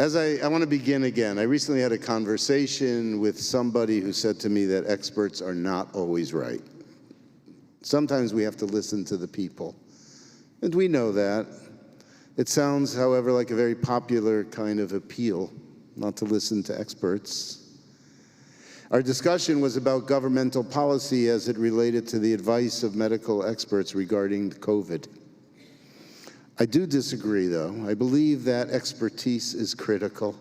I want to begin again. I recently had a conversation with somebody who said to me that experts are not always right. Sometimes we have to listen to the people, and we know that. It sounds, however, like a very popular kind of appeal, not to listen to experts. Our discussion was about governmental policy as it related to the advice of medical experts regarding COVID. I do disagree, though. I believe that expertise is critical.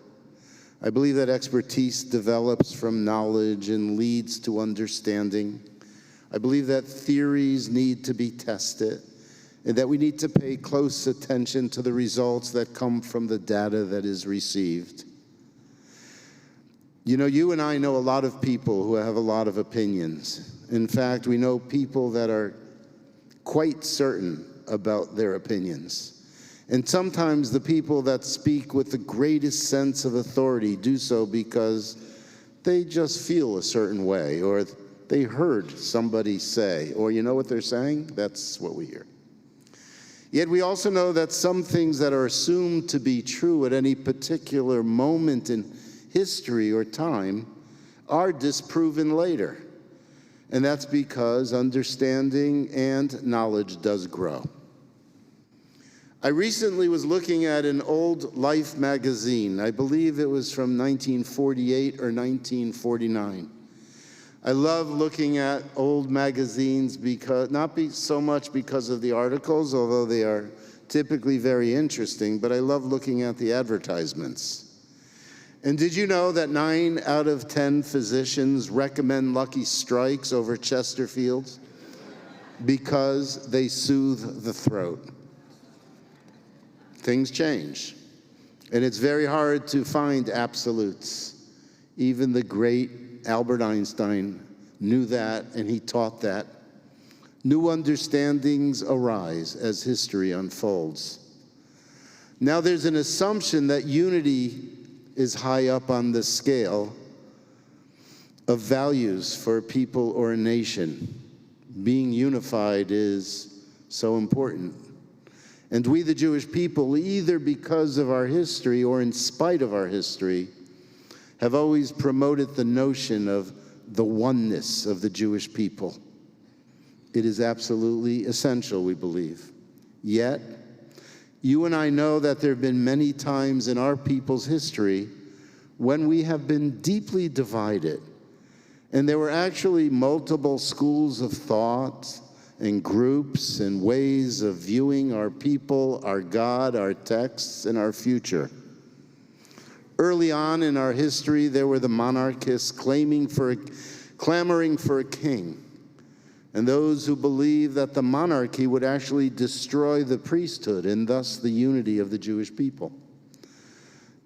I believe that expertise develops from knowledge and leads to understanding. I believe that theories need to be tested and that we need to pay close attention to the results that come from the data that is received. You know, you and I know a lot of people who have a lot of opinions. In fact, we know people that are quite certain about their opinions. And sometimes the people that speak with the greatest sense of authority do so because they just feel a certain way, or they heard somebody say, or you know what they're saying? That's what we hear. Yet we also know that some things that are assumed to be true at any particular moment in history or time are disproven later. And that's because understanding and knowledge does grow. I recently was looking at an old Life magazine. I believe it was from 1948 or 1949. I love looking at old magazines because, so much because of the articles, although they are typically very interesting, but I love looking at the advertisements. And did you know that 9 out of 10 physicians recommend Lucky Strikes over Chesterfields because they soothe the throat? Things change, and it's very hard to find absolutes. Even the great Albert Einstein knew that, and he taught that. New understandings arise as history unfolds. Now there's an assumption that unity is high up on the scale of values for a people or a nation. Being unified is so important. And we, the Jewish people, either because of our history or in spite of our history, have always promoted the notion of the oneness of the Jewish people. It is absolutely essential, we believe. Yet, you and I know that there have been many times in our people's history when we have been deeply divided. And there were actually multiple schools of thought and groups and ways of viewing our people, our God, our texts, and our future. Early on in our history, there were the monarchists clamoring for a king, and those who believed that the monarchy would actually destroy the priesthood and thus the unity of the Jewish people.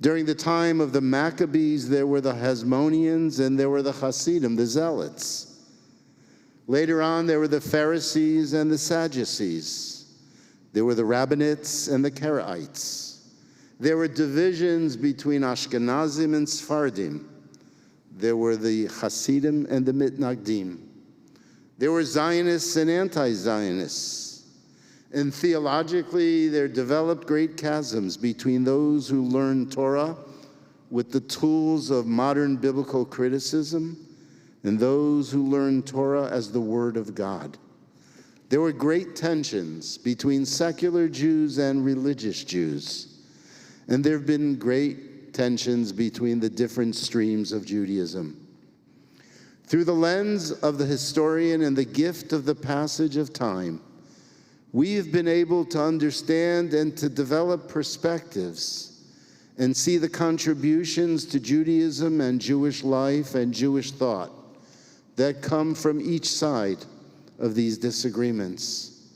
During the time of the Maccabees, there were the Hasmoneans and there were the Hasidim, the Zealots. Later on, there were the Pharisees and the Sadducees. There were the Rabbinites and the Karaites. There were divisions between Ashkenazim and Sephardim. There were the Hasidim and the Mitnagdim. There were Zionists and anti-Zionists. And theologically, there developed great chasms between those who learned Torah with the tools of modern biblical criticism and those who learned Torah as the Word of God. There were great tensions between secular Jews and religious Jews. And there have been great tensions between the different streams of Judaism. Through the lens of the historian and the gift of the passage of time, we've been able to understand and to develop perspectives and see the contributions to Judaism and Jewish life and Jewish thought that come from each side of these disagreements.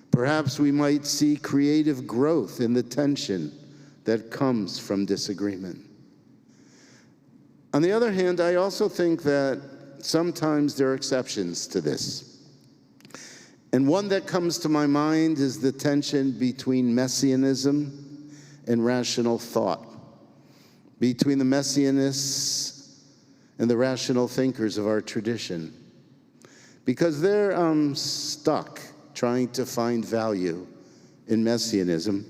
Perhaps we might see creative growth in the tension that comes from disagreement. On the other hand, I also think that sometimes there are exceptions to this. And one that comes to my mind is the tension between messianism and rational thought, between the messianists and the rational thinkers of our tradition. Because they're stuck trying to find value in messianism.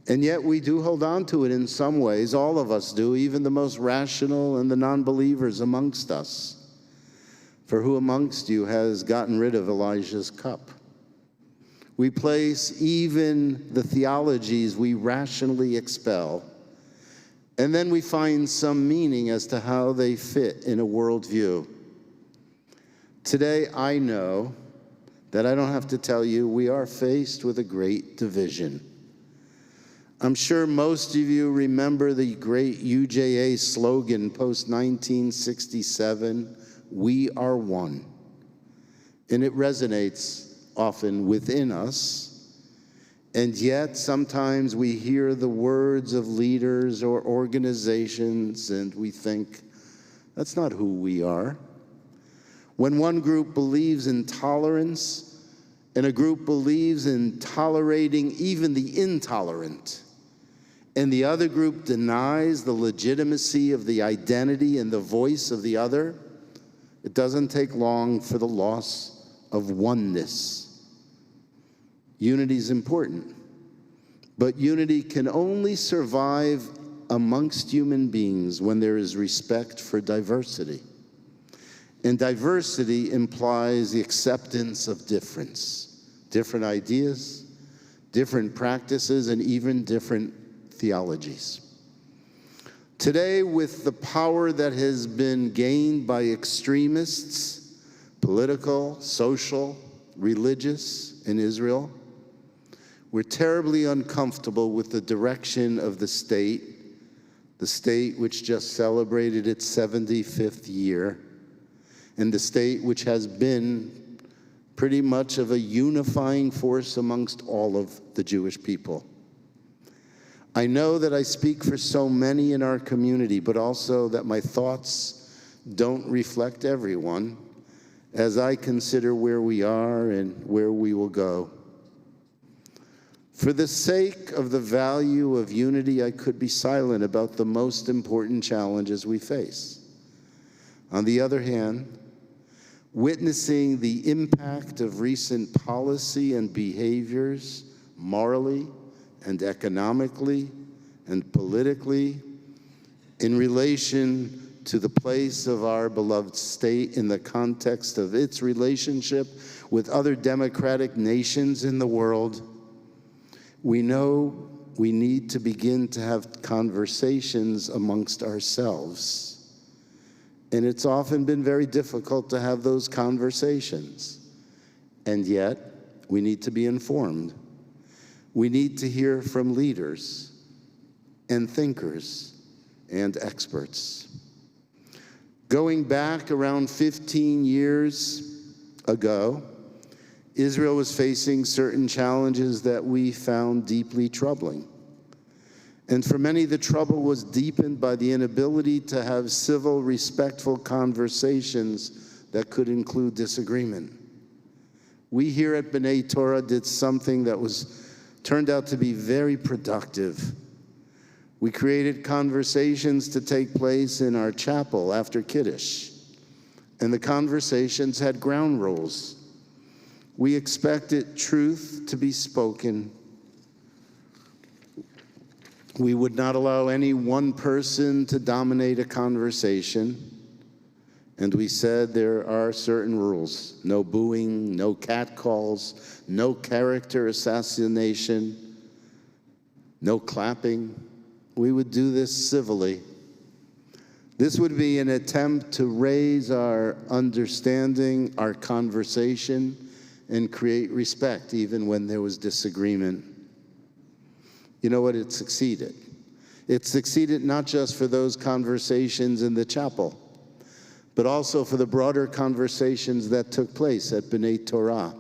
And yet we do hold on to it in some ways. All of us do, even the most rational and the non-believers amongst us. For who amongst you has gotten rid of Elijah's cup? We place even the theologies we rationally expel, and then we find some meaning as to how they fit in a worldview. Today, I know that I don't have to tell you we are faced with a great division. I'm sure most of you remember the great UJA slogan post-1967, "We are one." And it resonates often within us. And yet, sometimes we hear the words of leaders or organizations and we think, that's not who we are. When one group believes in tolerance and a group believes in tolerating even the intolerant, and the other group denies the legitimacy of the identity and the voice of the other, it doesn't take long for the loss of oneness. Unity is important, but unity can only survive amongst human beings when there is respect for diversity. And diversity implies the acceptance of difference, different ideas, different practices, and even different theologies. Today, with the power that has been gained by extremists, political, social, religious, in Israel, we're terribly uncomfortable with the direction of the state which just celebrated its 75th year, and the state which has been pretty much of a unifying force amongst all of the Jewish people. I know that I speak for so many in our community, but also that my thoughts don't reflect everyone as I consider where we are and where we will go. For the sake of the value of unity, I could be silent about the most important challenges we face. On the other hand, witnessing the impact of recent policy and behaviors morally and economically and politically in relation to the place of our beloved state in the context of its relationship with other democratic nations in the world, we know we need to begin to have conversations amongst ourselves. And it's often been very difficult to have those conversations. And yet, we need to be informed. We need to hear from leaders and thinkers and experts. Going back around 15 years ago, Israel was facing certain challenges that we found deeply troubling. And for many, the trouble was deepened by the inability to have civil, respectful conversations that could include disagreement. We here at B'nai Torah did something that turned out to be very productive. We created conversations to take place in our chapel after Kiddush. And the conversations had ground rules. We expected truth to be spoken. We would not allow any one person to dominate a conversation. And we said there are certain rules: no booing, no catcalls, no character assassination, no clapping. We would do this civilly. This would be an attempt to raise our understanding, our conversation, and create respect even when there was disagreement. You know what? It succeeded. It succeeded not just for those conversations in the chapel, but also for the broader conversations that took place at B'nai Torah.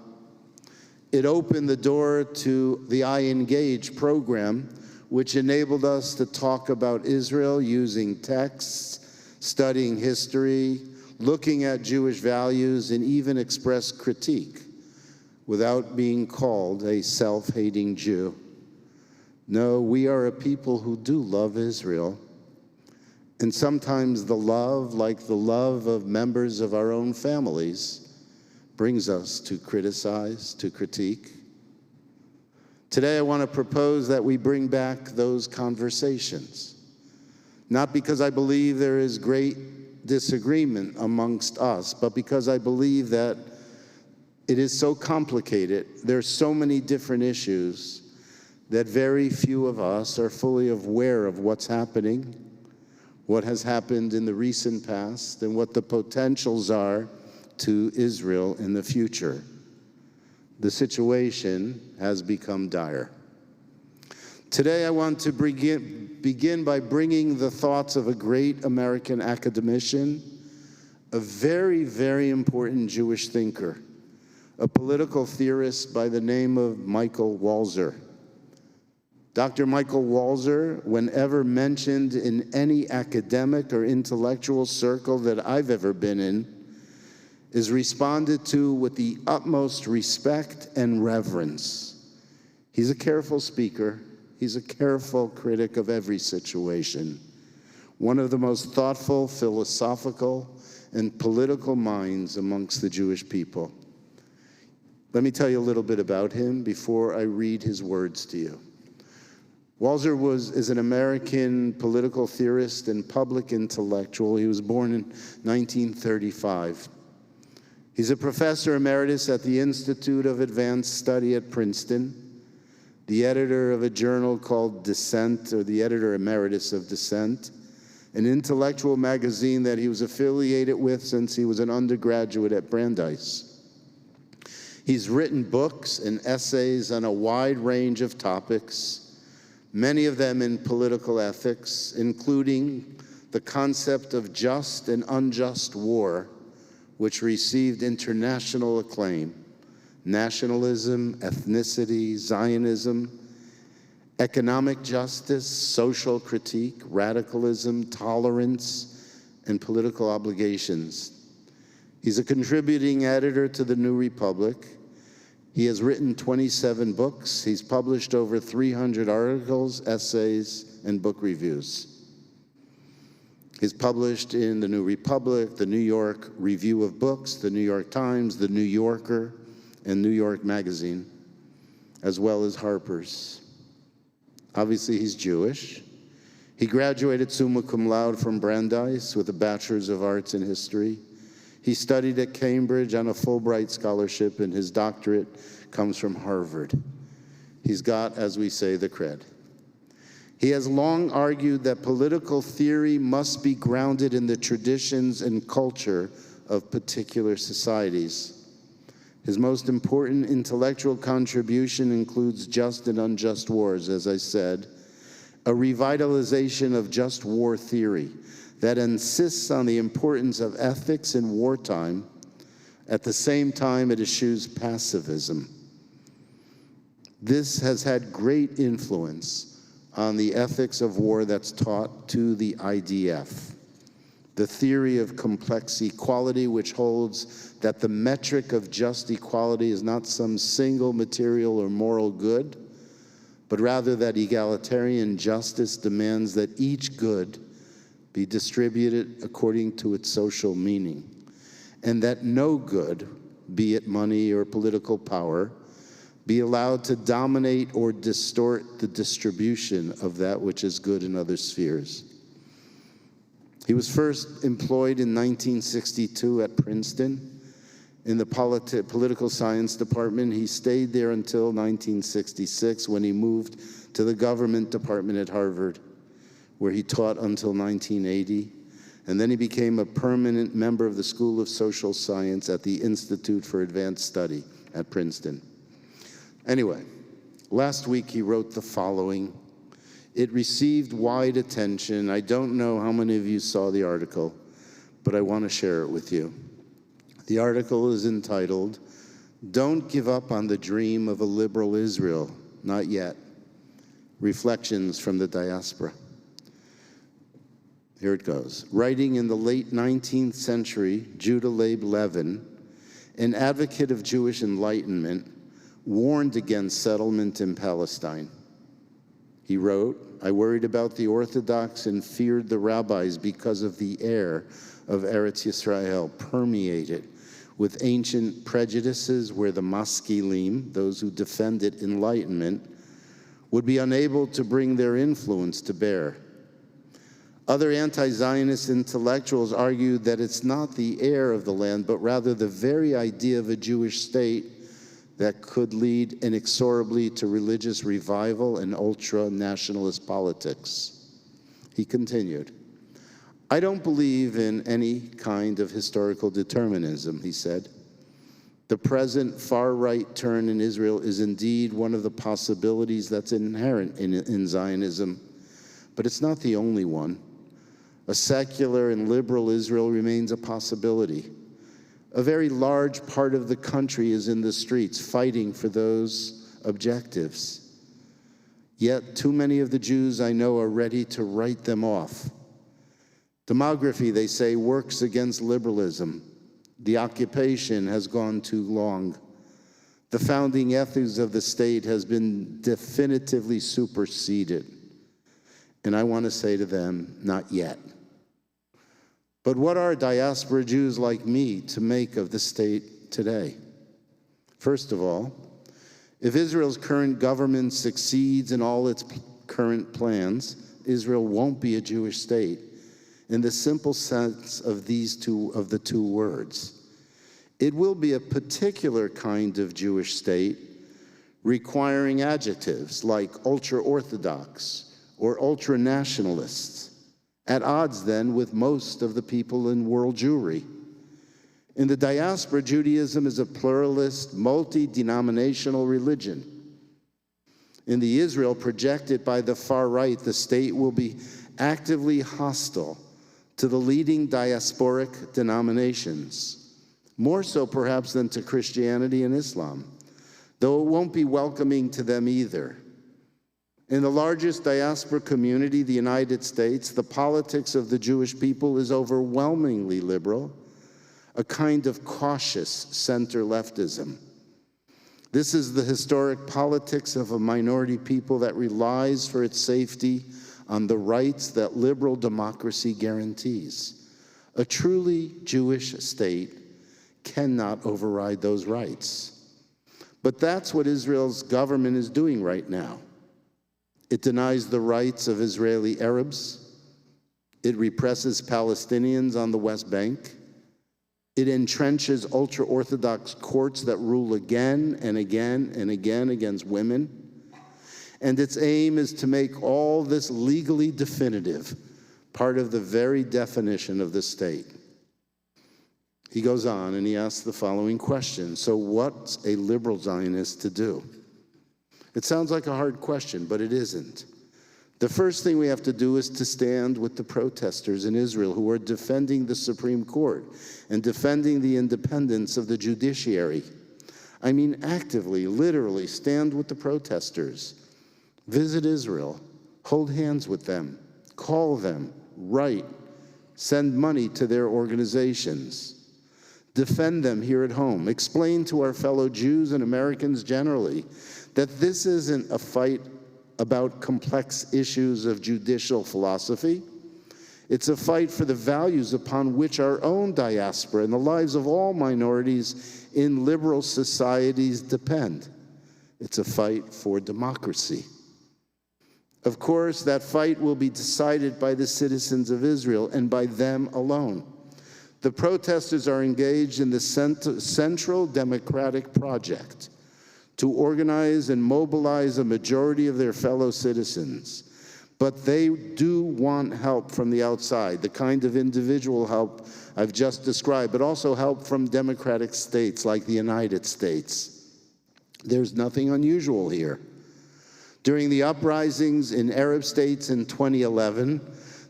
It opened the door to the I Engage program, which enabled us to talk about Israel using texts, studying history, looking at Jewish values, and even express critique without being called a self-hating Jew. No, we are a people who do love Israel. And sometimes the love, like the love of members of our own families, brings us to criticize, to critique. Today I want to propose that we bring back those conversations. Not because I believe there is great disagreement amongst us, but because I believe that it is so complicated, there are so many different issues, that very few of us are fully aware of what's happening, what has happened in the recent past, and what the potentials are to Israel in the future. The situation has become dire. Today I want to begin by bringing the thoughts of a great American academician, a very, very important Jewish thinker, a political theorist by the name of Michael Walzer. Dr. Michael Walzer, whenever mentioned in any academic or intellectual circle that I've ever been in, is responded to with the utmost respect and reverence. He's a careful speaker. He's a careful critic of every situation. One of the most thoughtful, philosophical, and political minds amongst the Jewish people. Let me tell you a little bit about him before I read his words to you. Walzer is an American political theorist and public intellectual. He was born in 1935. He's a professor emeritus at the Institute of Advanced Study at Princeton, the editor of a journal called Dissent, or the editor emeritus of Dissent, an intellectual magazine that he was affiliated with since he was an undergraduate at Brandeis. He's written books and essays on a wide range of topics, many of them in political ethics, including the concept of just and unjust war, which received international acclaim, nationalism, ethnicity, Zionism, economic justice, social critique, radicalism, tolerance, and political obligations. He's a contributing editor to the New Republic. He has written 27 books. He's published over 300 articles, essays, and book reviews. He's published in the New Republic, the New York Review of Books, the New York Times, the New Yorker, and New York Magazine, as well as Harper's. Obviously, he's Jewish. He graduated summa cum laude from Brandeis with a Bachelor's of Arts in History. He studied at Cambridge on a Fulbright scholarship, and his doctorate comes from Harvard. He's got, as we say, the cred. He has long argued that political theory must be grounded in the traditions and culture of particular societies. His most important intellectual contribution includes Just and Unjust Wars, as I said, a revitalization of just war theory that insists on the importance of ethics in wartime. At the same time, it eschews pacifism. This has had great influence on the ethics of war that's taught to the IDF, the theory of complex equality, which holds that the metric of just equality is not some single material or moral good, but rather that egalitarian justice demands that each good be distributed according to its social meaning, and that no good, be it money or political power, be allowed to dominate or distort the distribution of that which is good in other spheres. He was first employed in 1962 at Princeton in the political science department. He stayed there until 1966 when he moved to the government department at Harvard, where he taught until 1980. And then he became a permanent member of the School of Social Science at the Institute for Advanced Study at Princeton. Anyway, last week he wrote the following. It received wide attention. I don't know how many of you saw the article, but I want to share it with you. The article is entitled, "Don't Give Up on the Dream of a Liberal Israel, Not Yet. Reflections from the Diaspora." Here it goes. Writing in the late 19th century, Judah Leib Levin, an advocate of Jewish enlightenment, warned against settlement in Palestine. He wrote, "I worried about the Orthodox and feared the rabbis because of the air of Eretz Yisrael permeated with ancient prejudices where the maskilim, those who defended enlightenment, would be unable to bring their influence to bear. Other anti-Zionist intellectuals argued that it's not the heir of the land, but rather the very idea of a Jewish state that could lead inexorably to religious revival and ultra-nationalist politics. He continued, "I don't believe in any kind of historical determinism," he said. "The present far-right turn in Israel is indeed one of the possibilities that's inherent in Zionism, but it's not the only one. A secular and liberal Israel remains a possibility. A very large part of the country is in the streets fighting for those objectives. Yet too many of the Jews I know are ready to write them off. Demography, they say, works against liberalism. The occupation has gone too long. The founding ethos of the state has been definitively superseded." And I want to say to them, not yet. But what are diaspora Jews like me to make of the state today? First of all, if Israel's current government succeeds in all its current plans, Israel won't be a Jewish state in the simple sense of the two words. It will be a particular kind of Jewish state requiring adjectives like ultra-Orthodox or ultra-nationalists, at odds then with most of the people in world Jewry. In the diaspora, Judaism is a pluralist, multi-denominational religion. In the Israel projected by the far right, the state will be actively hostile to the leading diasporic denominations, more so perhaps than to Christianity and Islam, though it won't be welcoming to them either. In the largest diaspora community, the United States, the politics of the Jewish people is overwhelmingly liberal, a kind of cautious center-leftism. This is the historic politics of a minority people that relies for its safety on the rights that liberal democracy guarantees. A truly Jewish state cannot override those rights. But that's what Israel's government is doing right now. It denies the rights of Israeli Arabs. It represses Palestinians on the West Bank. It entrenches ultra-Orthodox courts that rule again and again and again against women. And its aim is to make all this legally definitive, part of the very definition of the state. He goes on and he asks the following question: so what's a liberal Zionist to do? It sounds like a hard question, but it isn't. The first thing we have to do is to stand with the protesters in Israel who are defending the Supreme Court and defending the independence of the judiciary. I mean, actively, literally, stand with the protesters. Visit Israel, hold hands with them, call them, write, send money to their organizations. Defend them here at home. Explain to our fellow Jews and Americans generally that this isn't a fight about complex issues of judicial philosophy. It's a fight for the values upon which our own diaspora and the lives of all minorities in liberal societies depend. It's a fight for democracy. Of course, that fight will be decided by the citizens of Israel and by them alone. The protesters are engaged in the central democratic project to organize and mobilize a majority of their fellow citizens. But they do want help from the outside, the kind of individual help I've just described, but also help from democratic states like the United States. There's nothing unusual here. During the uprisings in Arab states in 2011,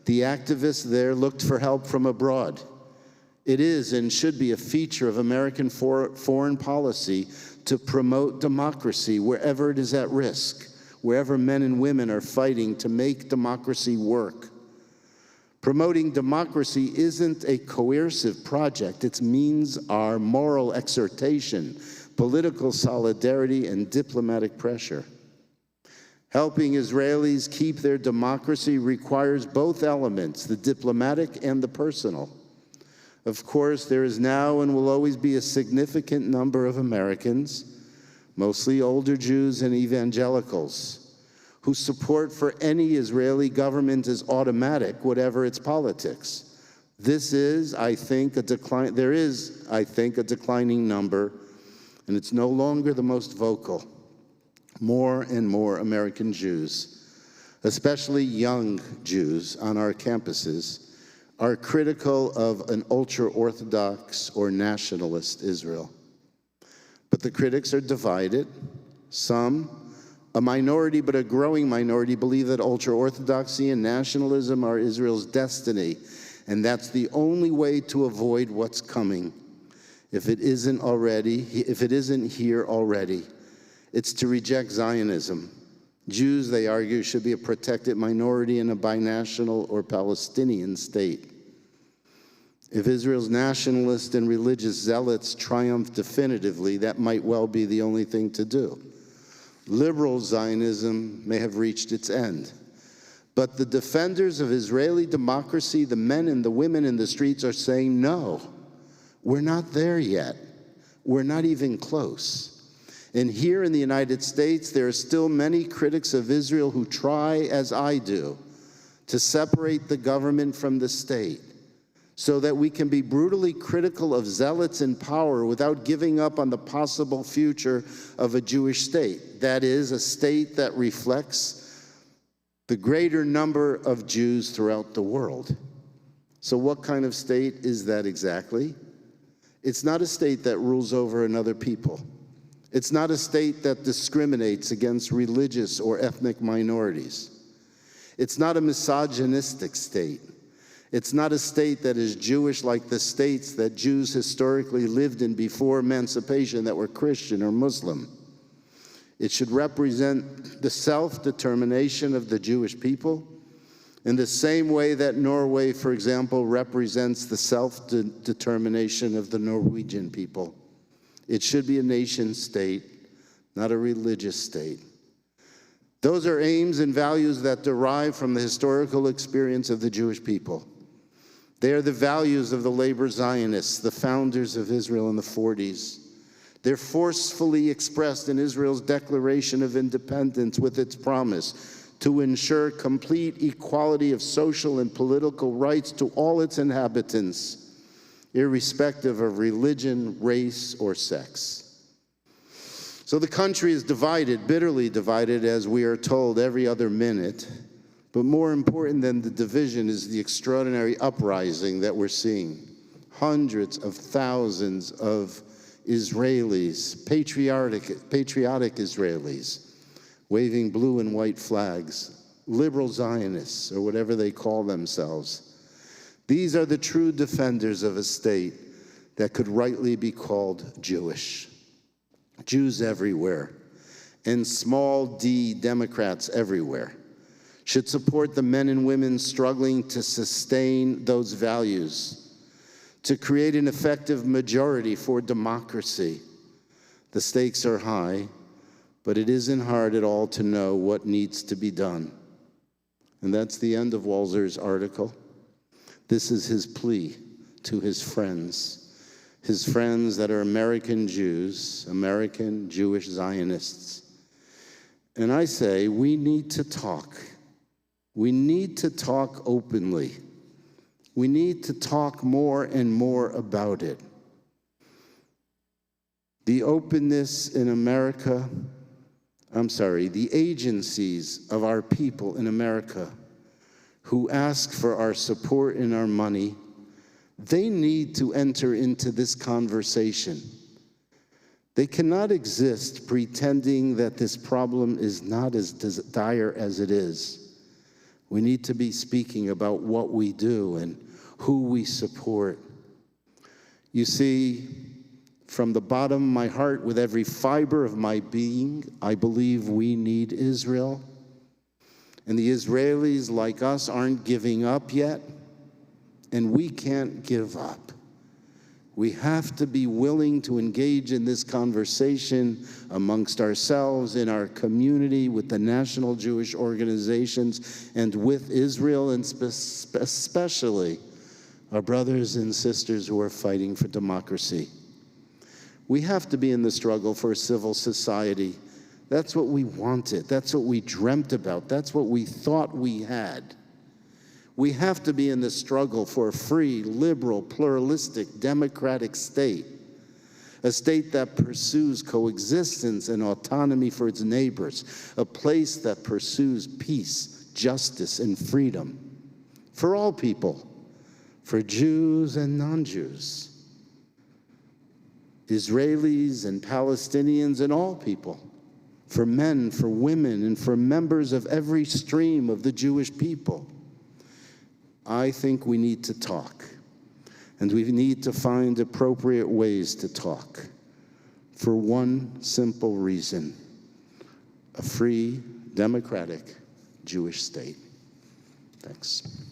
the activists there looked for help from abroad. It is and should be a feature of American foreign policy to promote democracy wherever it is at risk, wherever men and women are fighting to make democracy work. Promoting democracy isn't a coercive project. Its means are moral exhortation, political solidarity, and diplomatic pressure. Helping Israelis keep their democracy requires both elements, the diplomatic and the personal. Of course, there is now and will always be a significant number of Americans, mostly older Jews and evangelicals, whose support for any Israeli government is automatic, whatever its politics. This is, I think, a declining number, and it's no longer the most vocal. More and more American Jews, especially young Jews on our campuses, are critical of an ultra-Orthodox or nationalist Israel. But the critics are divided. Some, a minority but a growing minority, believe that ultra-Orthodoxy and nationalism are Israel's destiny, and that's the only way to avoid what's coming, if it isn't here already. It's to reject Zionism. Jews, they argue, should be a protected minority in a binational or Palestinian state. If Israel's nationalist and religious zealots triumph definitively, that might well be the only thing to do. Liberal Zionism may have reached its end. But the defenders of Israeli democracy, the men and the women in the streets, are saying, no, we're not there yet. We're not even close. And here in the United States, there are still many critics of Israel who try, as I do, to separate the government from the state, so that we can be brutally critical of zealots in power without giving up on the possible future of a Jewish state. That is, a state that reflects the greater number of Jews throughout the world. So what kind of state is that exactly? It's not a state that rules over another people. It's not a state that discriminates against religious or ethnic minorities. It's not a misogynistic state. It's not a state that is Jewish like the states that Jews historically lived in before emancipation that were Christian or Muslim. It should represent the self-determination of the Jewish people in the same way that Norway, for example, represents the self-determination of the Norwegian people. It should be a nation state, not a religious state. Those are aims and values that derive from the historical experience of the Jewish people. They are the values of the labor Zionists, the founders of Israel in the 40s. They're forcefully expressed in Israel's Declaration of Independence with its promise to ensure complete equality of social and political rights to all its inhabitants, irrespective of religion, race, or sex. So the country is divided, bitterly divided, as we are told every other minute. But more important than the division is the extraordinary uprising that we're seeing. Hundreds of thousands of Israelis, patriotic Israelis, waving blue and white flags, liberal Zionists, or whatever they call themselves. These are the true defenders of a state that could rightly be called Jewish. Jews everywhere, and small d Democrats everywhere, should support the men and women struggling to sustain those values, to create an effective majority for democracy. The stakes are high, but it isn't hard at all to know what needs to be done. And that's the end of Walzer's article. This is his plea to his friends that are American Jews, American Jewish Zionists. And I say, we need to talk. We need to talk openly. We need to talk more and more about it. The openness in America, the agencies of our people in America who ask for our support and our money, they need to enter into this conversation. They cannot exist pretending that this problem is not as dire as it is. We need to be speaking about what we do and who we support. You see, from the bottom of my heart, with every fiber of my being, I believe we need Israel. And the Israelis, like us, aren't giving up yet, and we can't give up. We have to be willing to engage in this conversation amongst ourselves, in our community, with the national Jewish organizations, and with Israel, and especially our brothers and sisters who are fighting for democracy. We have to be in the struggle for a civil society That's what we wanted. That's what we dreamt about. That's what we thought we had. We have to be in the struggle for a free, liberal, pluralistic, democratic state, a state that pursues coexistence and autonomy for its neighbors, a place that pursues peace, justice, and freedom for all people, for Jews and non-Jews, Israelis and Palestinians and all people, for men, for women, and for members of every stream of the Jewish people. I think we need to talk, and we need to find appropriate ways to talk for one simple reason: a free, democratic Jewish state. Thanks.